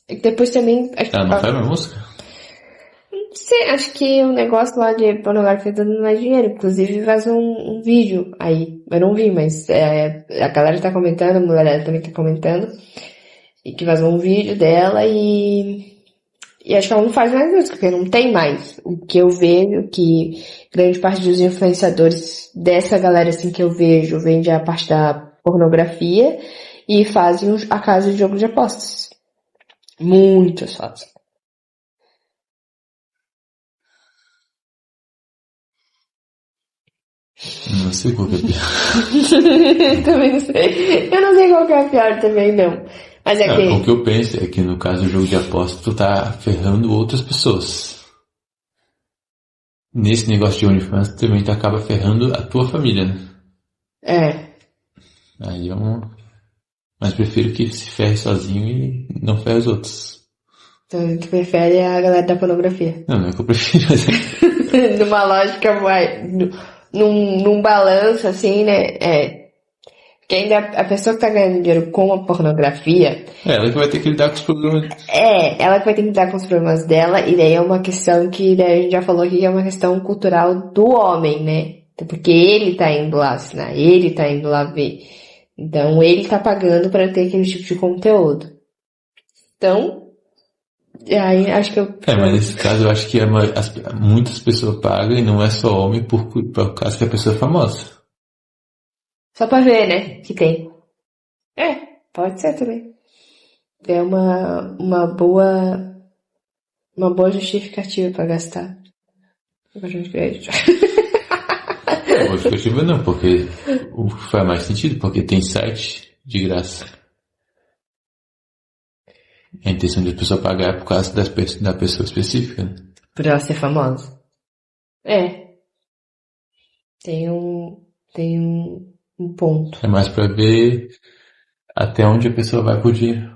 E depois também... Ela não faz mais música? Acho que o negócio lá de pornografia tá dando mais dinheiro. Inclusive vazou um vídeo aí. Eu não vi, mas a galera tá comentando, a mulher também tá comentando. E que vazou um vídeo dela e acho que ela não faz mais música, porque não tem mais. O que eu vejo que grande parte dos influenciadores dessa galera assim que eu vejo vende a parte da pornografia e fazem a casa de jogo de apostas. Muitas fazem. Não sei qual que é pior. Também não sei. Eu não sei qual que é a pior também, não. Mas O que eu penso é que no caso do jogo de aposta, tu tá ferrando outras pessoas. Nesse negócio de OnlyFans, tu também tu acaba ferrando a tua família, né? Aí Mas prefiro que se ferre sozinho e não ferre os outros. Então, tu prefere a galera da pornografia? Não é que eu prefiro, mas Numa lógica, num balanço, assim, né? Porque ainda a pessoa que tá ganhando dinheiro com a pornografia... ela que vai ter que lidar com os problemas. Ela que vai ter que lidar com os problemas dela, e daí é uma questão que daí a gente já falou aqui que é uma questão cultural do homem, né? Porque ele tá indo lá assinar, ele tá indo lá ver. Então, ele tá pagando para ter aquele tipo de conteúdo. Então, aí acho que eu... mas nesse caso eu acho que muitas pessoas pagam e não é só homem por causa que a pessoa é famosa. Só pra ver, né? Que tem. Pode ser também. É uma boa justificativa pra gastar. Boa Justificativa não, porque faz mais sentido, porque tem site de graça. A intenção de a pessoa pagar é por causa da pessoa específica, né? Por ela ser famosa. Tem um ponto. É mais pra ver Até onde a pessoa vai por dinheiro.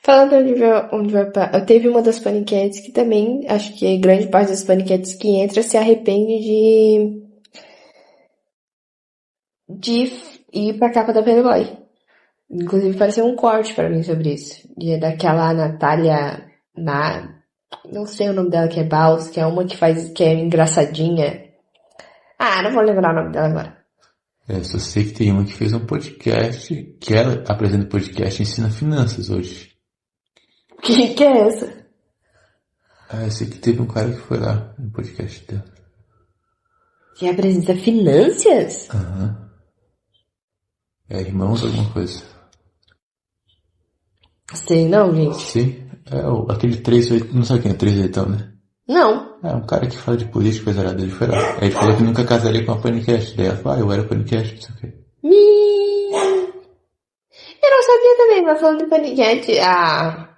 Falando teve uma das paniquetes que também, acho que grande parte das paniquetes que entra se arrepende de ir pra capa da Playboy. Inclusive apareceu um corte pra mim sobre isso. Daquela Natália, não sei o nome dela, que é Baus, que é uma que é engraçadinha. Ah, não vou lembrar o nome dela agora. Só sei que tem uma que fez um podcast, que ela apresenta podcast e ensina finanças hoje. Que é essa? Eu sei que teve um cara que foi lá no podcast dela. Que apresenta finanças? Aham. Irmãos alguma coisa. Sei não, gente. Sim, aquele 38, não sabe quem é 38, né? Não. É um cara que fala de política, coisa errada, ele foi lá. Aí ele falou que nunca casaria com uma panicast. Daí ela falou, eu era panicast, não sei o quê. Eu não sabia também, mas falando de paniquete, a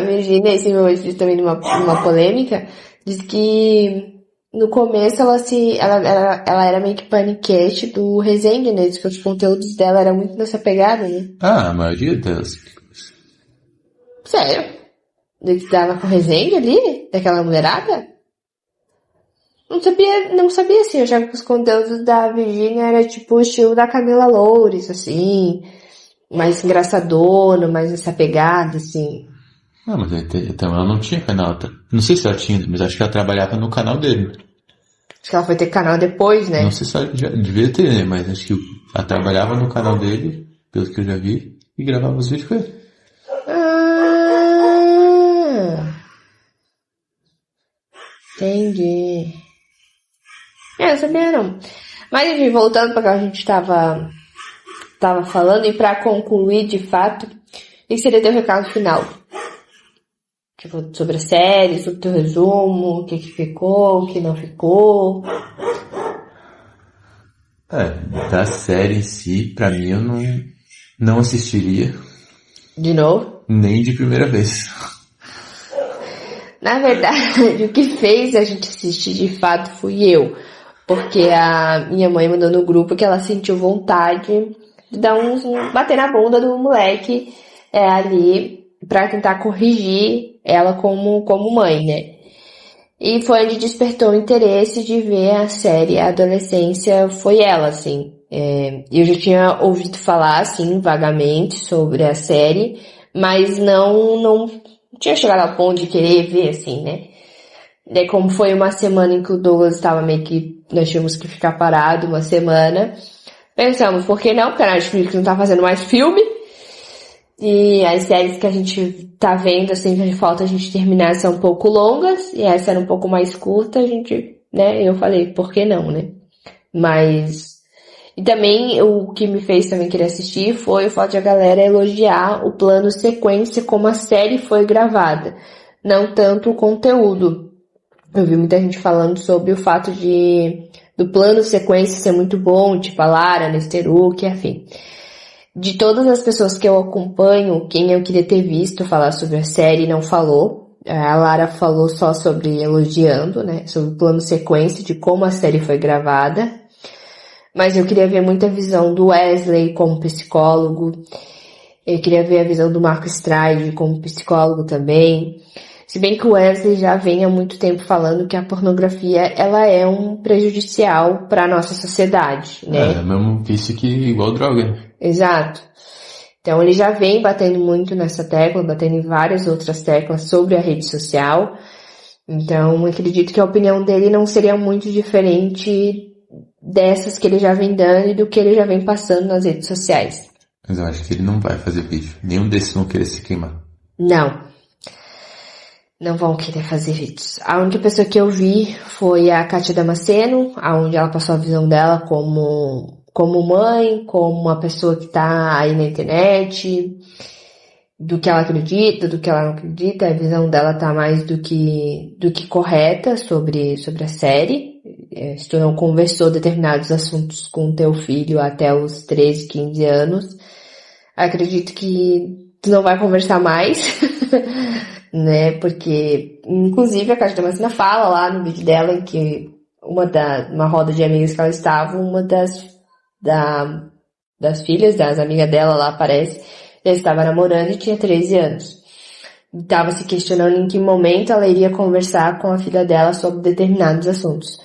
Virginia, esse meu hoje também numa polêmica, disse que no começo ela era meio que paniquete do Resende, né? Diz que os conteúdos dela eram muito nessa pegada, né? A maioria delas. Sério? Do que dava com o Resende ali? Daquela mulherada? Não sabia assim, eu achava que os conteúdos da Virginia era tipo o estilo da Camila Loures, assim, mais engraçadona, mais essa pegada, assim. Não, mas então ela não tinha canal. Não sei se ela tinha, mas acho que ela trabalhava no canal dele. Acho que ela foi ter canal depois, né? Não sei se ela já devia ter, né? Mas acho que ela trabalhava no canal dele, pelo que eu já vi, e gravava os vídeos com ele. Entendi. Eu não sabia não. Mas enfim, voltando para o que a gente tava falando, e para concluir de fato, o que seria teu recado final? Tipo, sobre a série, sobre o teu resumo, o que ficou, o que não ficou. Da série em si, pra mim eu não assistiria. De novo? Nem de primeira vez. Na verdade, o que fez a gente assistir de fato fui eu. Porque a minha mãe mandou no grupo que ela sentiu vontade de dar bater na bunda do moleque ali pra tentar corrigir ela como mãe, né? E foi onde despertou o interesse de ver a série. A adolescência foi ela, assim. Eu já tinha ouvido falar, assim, vagamente sobre a série, mas não tinha chegado ao ponto de querer ver, assim, né? Daí como foi uma semana em que o Douglas estava meio que, nós tínhamos que ficar parado uma semana, pensamos, por que não? Porque a Netflix não tá fazendo mais filme, e as séries que a gente tá vendo, assim, que falta a gente terminar são um pouco longas, e essa era um pouco mais curta, a gente, né, eu falei, por que não, né? Mas, e também o que me fez também querer assistir foi o fato de a galera elogiar o plano sequência como a série foi gravada, não tanto o conteúdo. Eu vi muita gente falando sobre o fato do plano sequência ser muito bom, tipo a Lara, Nesteruk, enfim. De todas as pessoas que eu acompanho, quem eu queria ter visto falar sobre a série não falou. A Lara falou só sobre elogiando, né? Sobre o plano sequência, de como a série foi gravada. Mas eu queria ver muita visão do Wesley como psicólogo. Eu queria ver a visão do Marco Stride como psicólogo também. Se bem que o Wesley já vem há muito tempo falando que a pornografia, ela é um prejudicial para a nossa sociedade, né? É o mesmo vício que igual droga, né? Exato. Então ele já vem batendo muito nessa tecla, batendo em várias outras teclas sobre a rede social. Então acredito que a opinião dele não seria muito diferente dessas que ele já vem dando e do que ele já vem passando nas redes sociais. Mas eu acho que ele não vai fazer vídeo. Nenhum desses vão querer se queimar. Não vão querer fazer vídeos. A única pessoa que eu vi foi a Kátia Damasceno, onde ela passou a visão dela como mãe, como uma pessoa que tá aí na internet, do que ela acredita, do que ela não acredita. A visão dela tá mais do que correta sobre a série. Se tu não conversou determinados assuntos com teu filho até os 13, 15 anos, acredito que tu não vai conversar mais. Né, porque inclusive a Kátia Damasceno fala lá no vídeo dela em que uma roda de amigas que ela estava, das filhas, das amigas dela lá, parece, já estava namorando e tinha 13 anos. Estava se questionando em que momento ela iria conversar com a filha dela sobre determinados assuntos.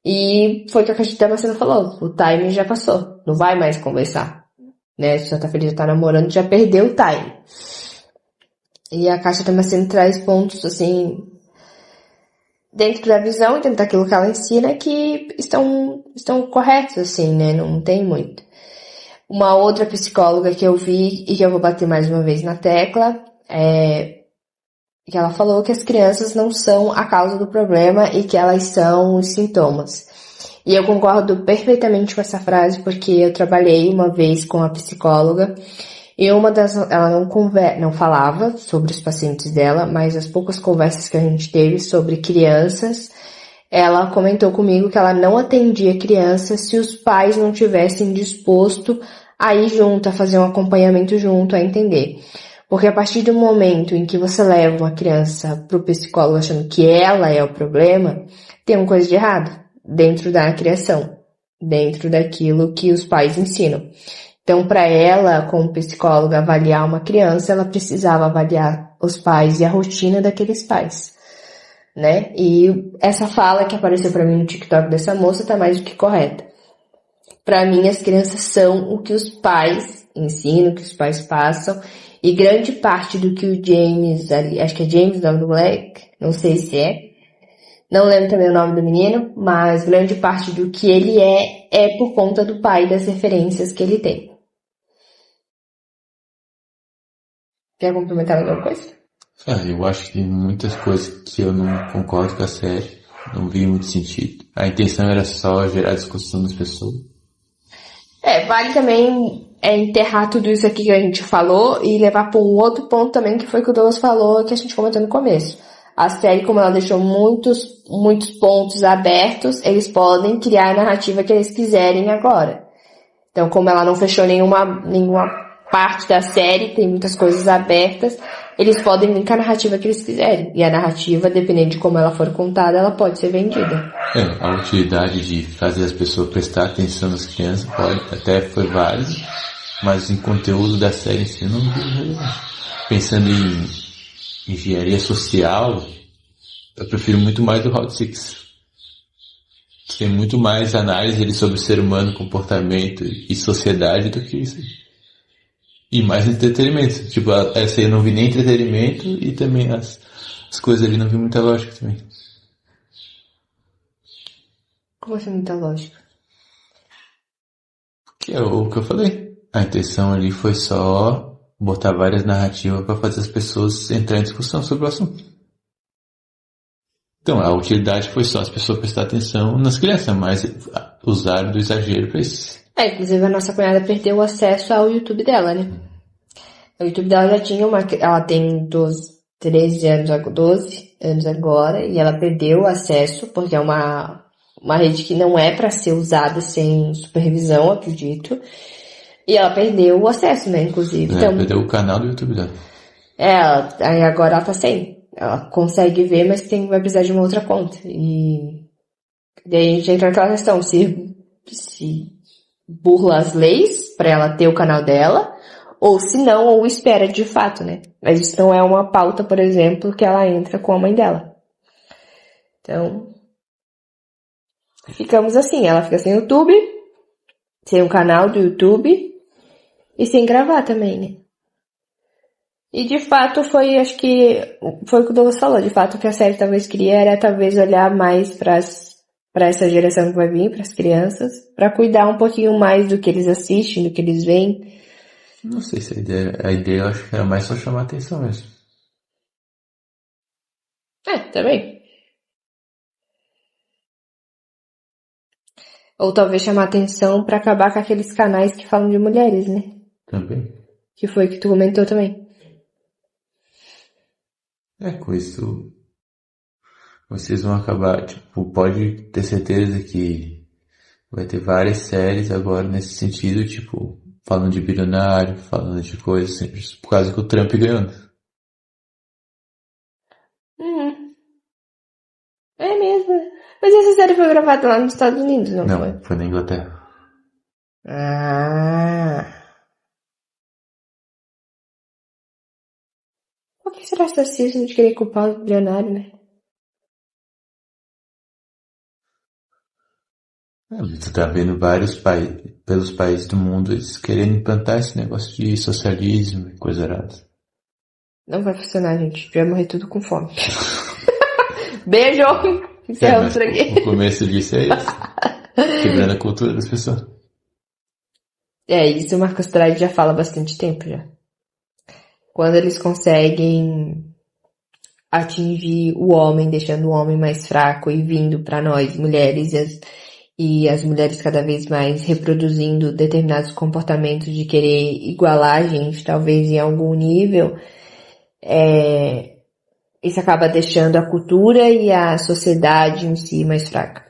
E foi o que a Caixa Damasceno falou, o time já passou, não vai mais conversar, né? Se a filha já tá namorando, já perdeu o time. E a Caixa Damasceno traz pontos, assim, dentro da visão e dentro daquilo que ela ensina que estão corretos, assim, né? Não tem muito. Uma outra psicóloga que eu vi e que eu vou bater mais uma vez na tecla é que ela falou que as crianças não são a causa do problema e que elas são os sintomas. E eu concordo perfeitamente com essa frase porque eu trabalhei uma vez com a psicóloga e ela não falava sobre os pacientes dela, mas as poucas conversas que a gente teve sobre crianças, ela comentou comigo que ela não atendia crianças se os pais não tivessem disposto a ir junto, a fazer um acompanhamento junto, a entender. Porque a partir do momento em que você leva uma criança pro psicólogo achando que ela é o problema, tem uma coisa de errado dentro da criação, dentro daquilo que os pais ensinam. Então, para ela, como psicóloga, avaliar uma criança, ela precisava avaliar os pais e a rotina daqueles pais, né? E essa fala que apareceu para mim no TikTok dessa moça tá mais do que correta. Para mim, as crianças são o que os pais ensinam, o que os pais passam, e grande parte do que o James, acho que é James o nome do moleque, não sei se é, não lembro também o nome do menino, mas grande parte do que ele é por conta do pai, das referências que ele tem. Quer complementar alguma coisa? Eu acho que tem muitas coisas que eu não concordo com a série, não vi muito sentido. A intenção era só gerar discussão das pessoas. Vale também enterrar tudo isso aqui que a gente falou e levar para um outro ponto também, que foi o que o Douglas falou, que a gente comentou no começo. A série, como ela deixou muitos pontos abertos, eles podem criar a narrativa que eles quiserem agora. Então, como ela não fechou nenhuma parte da série, tem muitas coisas abertas, eles podem vir com a narrativa que eles quiserem. E a narrativa, dependendo de como ela for contada, ela pode ser vendida. A utilidade de fazer as pessoas prestar atenção nas crianças até foi válido, mas em conteúdo da série em si não vi relevante. Pensando em engenharia social, eu prefiro muito mais o Round Six. Tem muito mais análise ali sobre o ser humano, comportamento e sociedade do que isso. E mais entretenimento. Tipo, essa aí eu não vi nem entretenimento e também as coisas ali não vi muita lógica também. Como assim, muita lógica? Que é o que eu falei. A intenção ali foi só botar várias narrativas para fazer as pessoas entrarem em discussão sobre o assunto. Então, a utilidade foi só as pessoas prestar atenção nas crianças, mas usaram do exagero para isso. Inclusive a nossa cunhada perdeu o acesso ao YouTube dela, né? O YouTube dela já tinha ela tem 12 anos agora, e ela perdeu o acesso, porque é uma rede que não é para ser usada sem supervisão, acredito. E ela perdeu o acesso, né, inclusive. Então, perdeu o canal do YouTube dela. Aí agora ela tá sem. Ela consegue ver, mas vai precisar de uma outra conta. E daí a gente entra naquela questão, se burla as leis pra ela ter o canal dela, ou se não, ou espera de fato, né? Mas isso não é uma pauta, por exemplo, que ela entra com a mãe dela. Então, ficamos assim, ela fica sem YouTube, sem um canal do YouTube e sem gravar também, né? E de fato acho que foi o que o Douglas falou, de fato o que a série talvez queria era talvez olhar mais para essa geração que vai vir, para as crianças, para cuidar um pouquinho mais do que eles assistem, do que eles veem. Não sei se a ideia eu acho que era mais só chamar atenção mesmo. Também. Ou talvez chamar atenção para acabar com aqueles canais que falam de mulheres, né? Também. Que foi o que tu comentou também. Com isso, vocês vão acabar, tipo, pode ter certeza que vai ter várias séries agora nesse sentido, tipo, falando de bilionário, falando de coisas assim, por causa que o Trump ganhou. É mesmo. Mas essa série foi gravada lá nos Estados Unidos, não foi? Não, foi na Inglaterra. Ah. Por que será esse racismo de querer culpar o bilionário, né? Tu tá vendo vários países, pelos países do mundo, eles querendo implantar esse negócio de socialismo e coisa errada. Não vai funcionar, gente. A gente vai morrer tudo com fome. Beijo! Encerramos por aqui. O começo disso é isso. Quebrando a cultura das pessoas. Isso o Marcos Trade já fala há bastante tempo já. Quando eles conseguem atingir o homem, deixando o homem mais fraco e vindo para nós, mulheres, e as mulheres cada vez mais reproduzindo determinados comportamentos de querer igualar a gente, talvez em algum nível, isso acaba deixando a cultura e a sociedade em si mais fraca.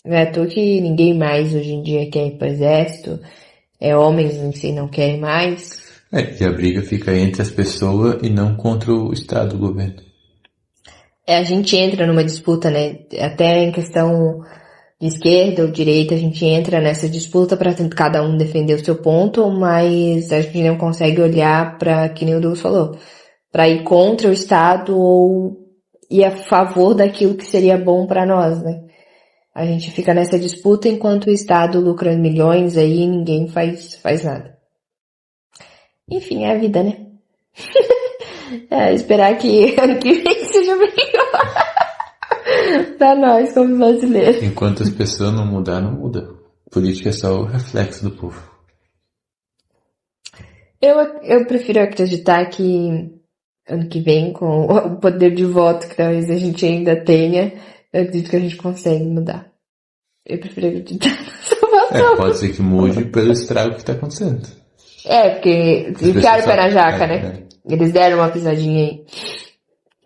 Não é à toa que ninguém mais hoje em dia quer ir para o exército, homens em si não querem mais. E a briga fica entre as pessoas e não contra o Estado, o governo. A gente entra numa disputa, né? Até em questão de esquerda ou direita, a gente entra nessa disputa para cada um defender o seu ponto, mas a gente não consegue olhar para, que nem o Douglas falou, para ir contra o Estado ou ir a favor daquilo que seria bom para nós, né? A gente fica nessa disputa enquanto o Estado lucra milhões aí e ninguém faz nada. Enfim, é a vida, né? Esperar que ano que vem seja melhor pra nós como brasileiros. Enquanto as pessoas não mudar, não muda. Política é só o reflexo do povo. Eu prefiro acreditar que ano que vem, com o poder de voto que talvez a gente ainda tenha, eu acredito que a gente consegue mudar. Eu prefiro acreditar nessa votação. Pode ser que mude pelo estrago que tá acontecendo. Porque enfiaram o pé na jaca, né? Eles deram uma pisadinha aí.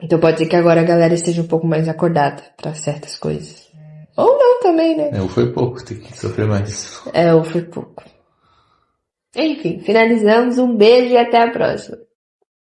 Então pode ser que agora a galera esteja um pouco mais acordada pra certas coisas. Ou não também, né? Ou foi pouco, tem que sofrer mais. Ou foi pouco. Enfim, finalizamos. Um beijo e até a próxima.